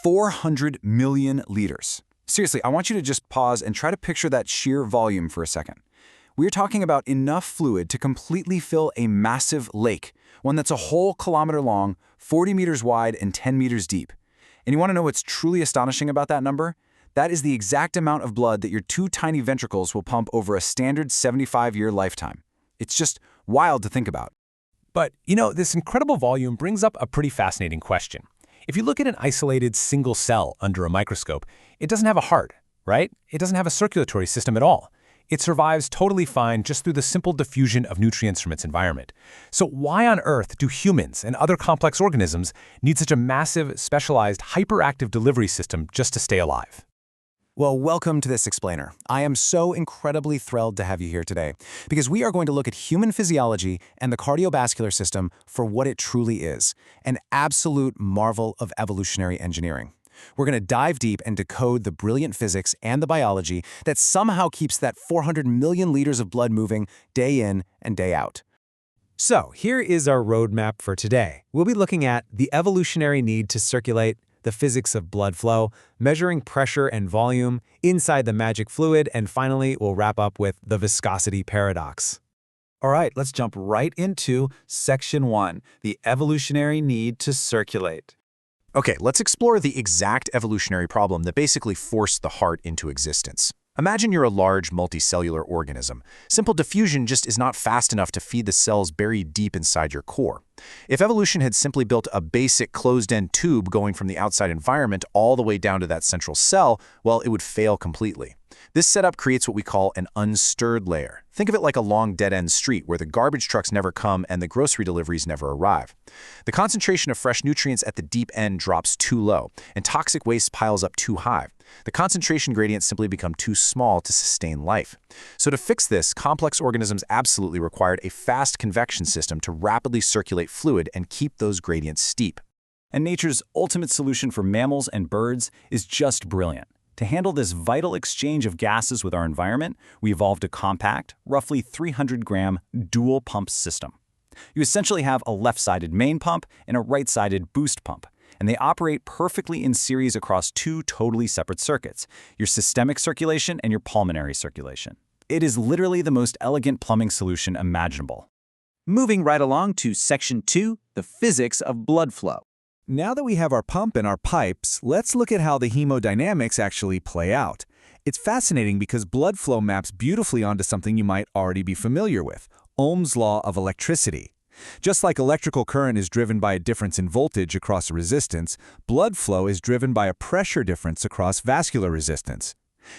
400 million liters. Seriously, I want you to just pause and try to picture that sheer volume for a second. We're talking about enough fluid to completely fill a massive lake, one that's a whole kilometer long, 40 meters wide, and 10 meters deep. And you want to know what's truly astonishing about that number? That is the exact amount of blood that your two tiny ventricles will pump over a standard 75-year lifetime. It's just wild to think about. But, this incredible volume brings up a pretty fascinating question. If you look at an isolated single cell under a microscope, it doesn't have a heart, right? It doesn't have a circulatory system at all. It survives totally fine just through the simple diffusion of nutrients from its environment. So why on earth do humans and other complex organisms need such a massive, specialized, hyperactive delivery system just to stay alive? Well, welcome to This Explainer. I am so incredibly thrilled to have you here today because we are going to look at human physiology and the cardiovascular system for what it truly is, an absolute marvel of evolutionary engineering. We're going to dive deep and decode the brilliant physics and the biology that somehow keeps that 400 million liters of blood moving day in and day out. So here is our roadmap for today. We'll be looking at the evolutionary need to circulate, the physics of blood flow, measuring pressure and volume inside the magic fluid, and finally, we'll wrap up with the viscosity paradox. All right, let's jump right into Section 1, the evolutionary need to circulate. Okay, let's explore the exact evolutionary problem that basically forced the heart into existence. Imagine you're a large multicellular organism. Simple diffusion just is not fast enough to feed the cells buried deep inside your core. If evolution had simply built a basic closed-end tube going from the outside environment all the way down to that central cell, well, it would fail completely. This setup creates what we call an unstirred layer. Think of it like a long dead-end street where the garbage trucks never come and the grocery deliveries never arrive. The concentration of fresh nutrients at the deep end drops too low, and toxic waste piles up too high. The concentration gradients simply become too small to sustain life. So to fix this, complex organisms absolutely required a fast convection system to rapidly circulate fluid and keep those gradients steep. And nature's ultimate solution for mammals and birds is just brilliant. To handle this vital exchange of gases with our environment, we evolved a compact, roughly 300-gram dual pump system. You essentially have a left-sided main pump and a right-sided boost pump, and they operate perfectly in series across two totally separate circuits, your systemic circulation and your pulmonary circulation. It is literally the most elegant plumbing solution imaginable. Moving right along to Section 2, the physics of blood flow. Now that we have our pump and our pipes, let's look at how the hemodynamics actually play out. It's fascinating because blood flow maps beautifully onto something you might already be familiar with, Ohm's law of electricity. Just like electrical current is driven by a difference in voltage across a resistance, blood flow is driven by a pressure difference across vascular resistance.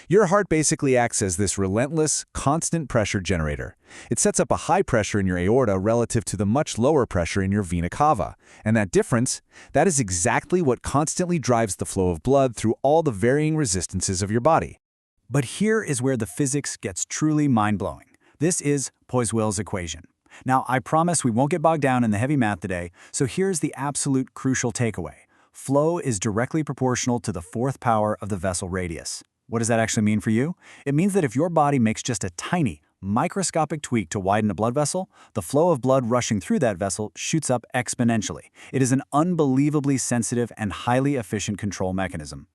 Your heart basically acts as this relentless, constant pressure generator. It sets up a high pressure in your aorta relative to the much lower pressure in your vena cava. And that difference, that is exactly what constantly drives the flow of blood through all the varying resistances of your body. But here is where the physics gets truly mind-blowing. This is Poiseuille's equation. Now, I promise we won't get bogged down in the heavy math today, so here's the absolute crucial takeaway. Flow is directly proportional to the fourth power of the vessel radius. What does that actually mean for you? It means that if your body makes just a tiny, microscopic tweak to widen a blood vessel, the flow of blood rushing through that vessel shoots up exponentially. It is an unbelievably sensitive and highly efficient control mechanism.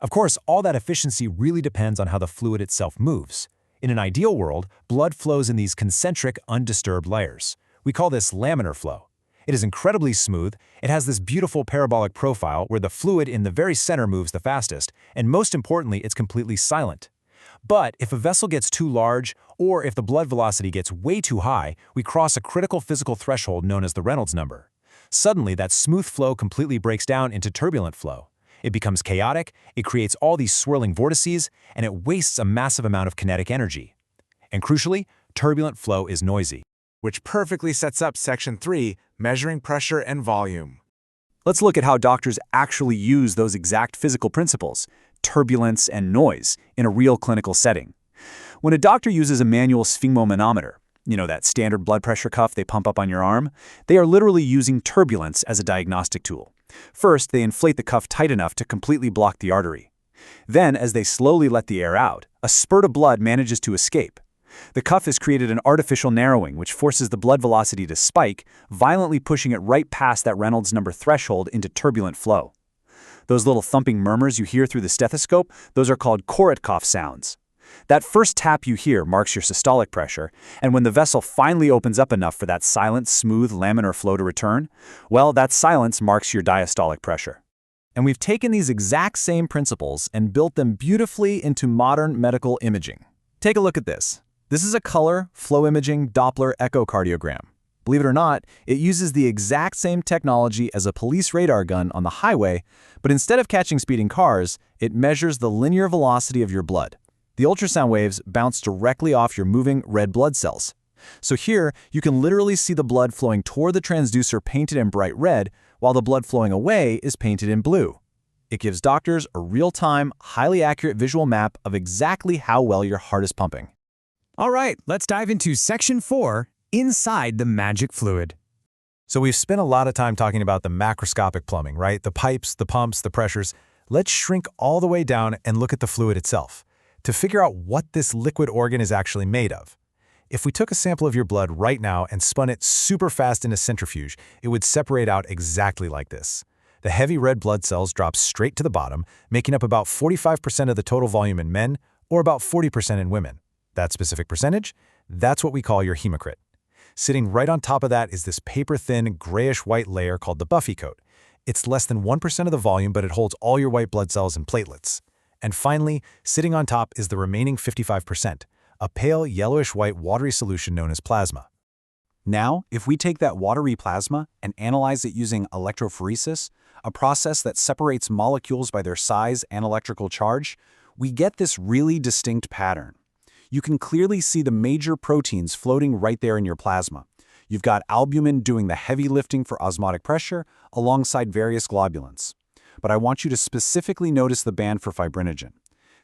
Of course, all that efficiency really depends on how the fluid itself moves. In an ideal world, blood flows in these concentric, undisturbed layers. We call this laminar flow. It is incredibly smooth. It has this beautiful parabolic profile where the fluid in the very center moves the fastest, and most importantly, it's completely silent. But if a vessel gets too large, or if the blood velocity gets way too high, we cross a critical physical threshold known as the Reynolds number. Suddenly, that smooth flow completely breaks down into turbulent flow. It becomes chaotic, it creates all these swirling vortices, and it wastes a massive amount of kinetic energy. And crucially, turbulent flow is noisy. Which perfectly sets up Section 3, measuring pressure and volume. Let's look at how doctors actually use those exact physical principles, turbulence and noise, in a real clinical setting. When a doctor uses a manual sphygmomanometer, that standard blood pressure cuff they pump up on your arm, they are literally using turbulence as a diagnostic tool. First, they inflate the cuff tight enough to completely block the artery. Then, as they slowly let the air out, a spurt of blood manages to escape. The cuff has created an artificial narrowing which forces the blood velocity to spike, violently pushing it right past that Reynolds number threshold into turbulent flow. Those little thumping murmurs you hear through the stethoscope, those are called Korotkov sounds. That first tap you hear marks your systolic pressure, and when the vessel finally opens up enough for that silent, smooth laminar flow to return, well, that silence marks your diastolic pressure. And we've taken these exact same principles and built them beautifully into modern medical imaging. Take a look at this. This is a color, flow imaging Doppler echocardiogram. Believe it or not, it uses the exact same technology as a police radar gun on the highway, but instead of catching speeding cars, it measures the linear velocity of your blood. The ultrasound waves bounce directly off your moving red blood cells. So here, you can literally see the blood flowing toward the transducer painted in bright red, while the blood flowing away is painted in blue. It gives doctors a real-time, highly accurate visual map of exactly how well your heart is pumping. All right, let's dive into Section 4, Inside the Magic Fluid. So we've spent a lot of time talking about the macroscopic plumbing, right? The pipes, the pumps, the pressures. Let's shrink all the way down and look at the fluid itself to figure out what this liquid organ is actually made of. If we took a sample of your blood right now and spun it super fast in a centrifuge, it would separate out exactly like this. The heavy red blood cells drop straight to the bottom, making up about 45% of the total volume in men, or about 40% in women. That specific percentage? That's what we call your hematocrit. Sitting right on top of that is this paper-thin, grayish-white layer called the Buffy coat. It's less than 1% of the volume, but it holds all your white blood cells and platelets. And finally, sitting on top is the remaining 55%, a pale yellowish-white watery solution known as plasma. Now, if we take that watery plasma and analyze it using electrophoresis, a process that separates molecules by their size and electrical charge, we get this really distinct pattern. You can clearly see the major proteins floating right there in your plasma. You've got albumin doing the heavy lifting for osmotic pressure alongside various globulins. But I want you to specifically notice the band for fibrinogen.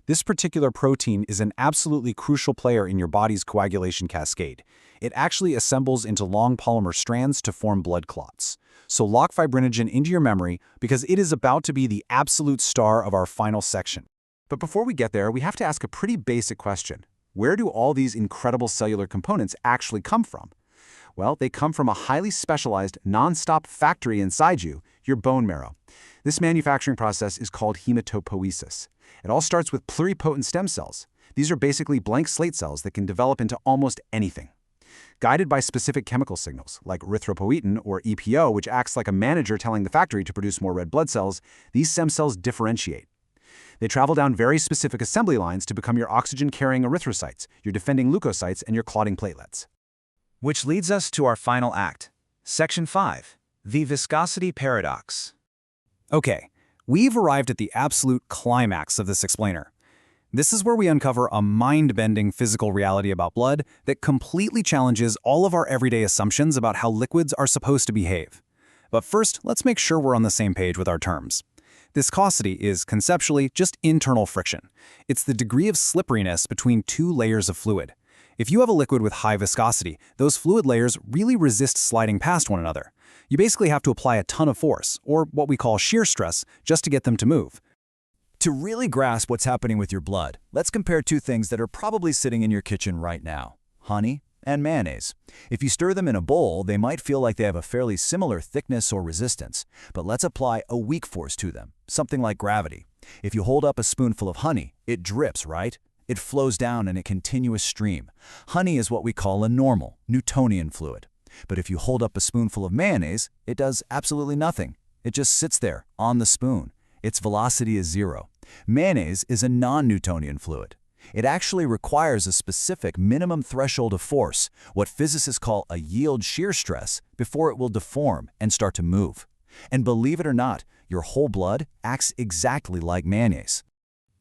This particular protein is an absolutely crucial player in your body's coagulation cascade. It actually assembles into long polymer strands to form blood clots. So lock fibrinogen into your memory because it is about to be the absolute star of our final section. But before we get there, we have to ask a pretty basic question. Where do all these incredible cellular components actually come from? Well, they come from a highly specialized, non-stop factory inside you, your bone marrow. This manufacturing process is called hematopoiesis. It all starts with pluripotent stem cells. These are basically blank slate cells that can develop into almost anything. Guided by specific chemical signals, like erythropoietin or EPO, which acts like a manager telling the factory to produce more red blood cells, these stem cells differentiate. They travel down very specific assembly lines to become your oxygen-carrying erythrocytes, your defending leukocytes, and your clotting platelets. Which leads us to our final act, Section 5, the viscosity paradox. Okay, we've arrived at the absolute climax of this explainer. This is where we uncover a mind-bending physical reality about blood that completely challenges all of our everyday assumptions about how liquids are supposed to behave. But first, let's make sure we're on the same page with our terms. Viscosity is conceptually just internal friction. It's the degree of slipperiness between two layers of fluid. If you have a liquid with high viscosity, those fluid layers really resist sliding past one another. You basically have to apply a ton of force, or what we call shear stress, just to get them to move. To really grasp what's happening with your blood, let's compare two things that are probably sitting in your kitchen right now: honey and mayonnaise. If you stir them in a bowl, they might feel like they have a fairly similar thickness or resistance, but let's apply a weak force to them, something like gravity. If you hold up a spoonful of honey, it drips, right? It flows down in a continuous stream. Honey is what we call a normal, Newtonian fluid. But if you hold up a spoonful of mayonnaise, it does absolutely nothing. It just sits there, on the spoon. Its velocity is zero. Mayonnaise is a non-Newtonian fluid. It actually requires a specific minimum threshold of force, what physicists call a yield shear stress, before it will deform and start to move. And believe it or not, your whole blood acts exactly like mayonnaise.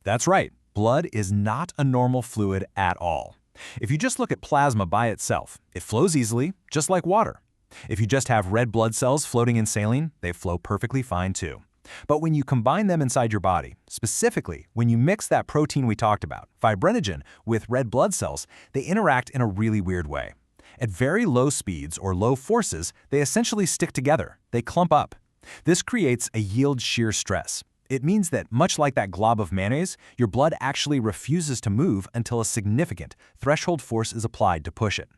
That's right. Blood is not a normal fluid at all. If you just look at plasma by itself, it flows easily, just like water. If you just have red blood cells floating in saline, they flow perfectly fine too. But when you combine them inside your body, specifically when you mix that protein we talked about, fibrinogen, with red blood cells, they interact in a really weird way. At very low speeds or low forces, they essentially stick together. They clump up. This creates a yield shear stress. It means that, much like that glob of mayonnaise, your blood actually refuses to move until a significant threshold force is applied to push it.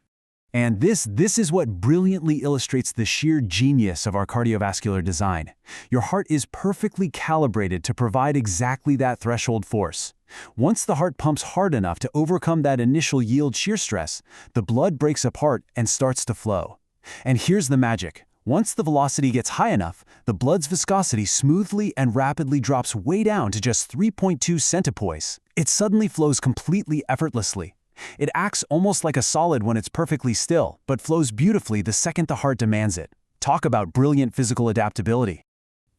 And this is what brilliantly illustrates the sheer genius of our cardiovascular design. Your heart is perfectly calibrated to provide exactly that threshold force. Once the heart pumps hard enough to overcome that initial yield shear stress, the blood breaks apart and starts to flow. And here's the magic. Once the velocity gets high enough, the blood's viscosity smoothly and rapidly drops way down to just 3.2 centipoise. It suddenly flows completely effortlessly. It acts almost like a solid when it's perfectly still, but flows beautifully the second the heart demands it. Talk about brilliant physical adaptability.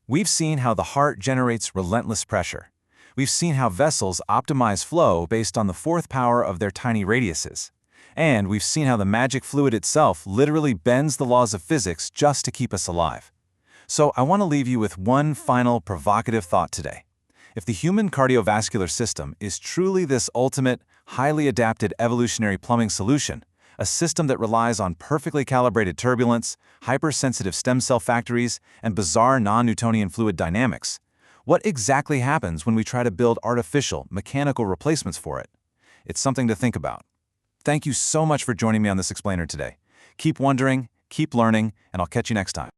We've seen how the heart generates relentless pressure. We've seen how vessels optimize flow based on the fourth power of their tiny radiuses. And we've seen how the magic fluid itself literally bends the laws of physics just to keep us alive. So I want to leave you with one final provocative thought today. If the human cardiovascular system is truly this ultimate, highly adapted evolutionary plumbing solution, a system that relies on perfectly calibrated turbulence, hypersensitive stem cell factories, and bizarre non-Newtonian fluid dynamics, what exactly happens when we try to build artificial, mechanical replacements for it? It's something to think about. Thank you so much for joining me on this explainer today. Keep wondering, keep learning, and I'll catch you next time.